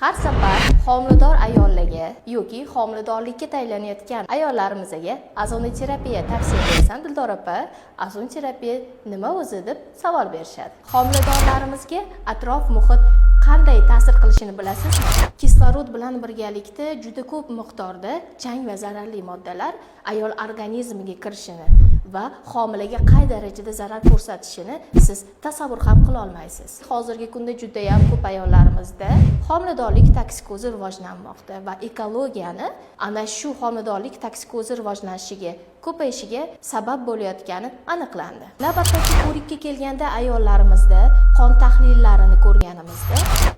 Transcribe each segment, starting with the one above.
Har safar homilador ayollarga yoki homiladorlikka tayyorlanayotgan ayollarimizga azonoterapiya tavsiya etsam, Dildor opa, azonoterapiya nima o'zi deb savol berishadi. Homiladorlarimizga atrof muhit qanday ta'sir qilishini bilasizmi? Kislorod bilan birgalikda juda ko'p miqdorda chang va zararli moddalar ayol organizmiga kirishini va homilaga qay darajada zarar ko'rsatishini siz tasavvur ham qila olmaysiz. Hozirgi kunda juda ham ko'p ayollarimizda homiladorlik toksikozi rivojlanmoqda va ekologiyani ana shu homiladorlik toksikozi rivojlanishiga ko'payishiga sabab bo'layotgani aniqlandi. Navbatdagi ko'rikka kelganda ayollarimizda qon tahlillarini ko'rganimizda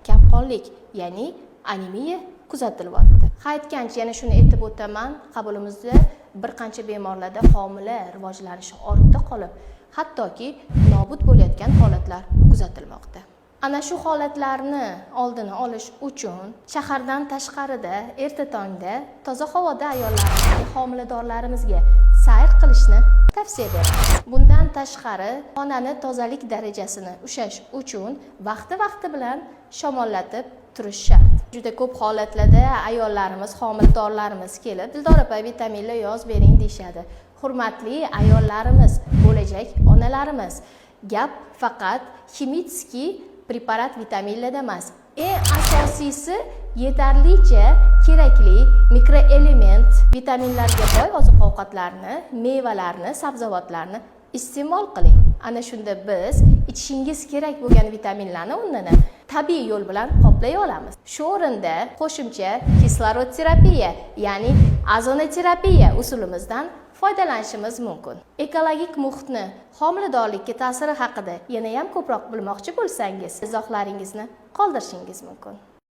kamqonlik, ya'ni anemiya kuzatilyapti. Ha, aytgancha yana shuni aytib o'taman, qabulimizda bir qancha bemorlarda homila rivojlanishi ortda qolib, hattoki nobud bo'layotgan holatlar kuzatilmoqda. Ana shu holatlarni oldini olish uchun shahardan tashqarida erta tongda toza havoda ayollarimizga, homiladorlarimizga sayr qilishni tavsiya beramiz. Bundan tashqari xonani tozalik darajasini ushlash uchun vaqti bilan shamollatib turish shart. Juda ko'p holatlarda ayollarimiz, homiladorlarimiz kelib, Dildor opa vitaminlar yozib bering deyshadi. Hurmatli ayollarimiz, bo'lajak onalarimiz, gap faqat ximический preparat vitaminlarda emas. Eng asosiysi yetarlicha kerakli mikroelement, vitaminlarga boy oziq-ovqatlarni, mevalarni, sabzavotlarni iste'mol qiling. Ana shunda biz ichishingiz kerak bo'lgan vitaminlarni o'rnini tabiiy yo'l bilan qoplay olamiz. Shu o'rinda qo'shimcha kislorod terapiya, ya'ni azonoterapiya usulimizdan foydalanishimiz mumkin. Ekologik muhitni homiladorlikka ta'siri haqida yana ham ko'proq bilmoqchi bo'lsangiz, izohlaringizni qoldirishingiz mumkin.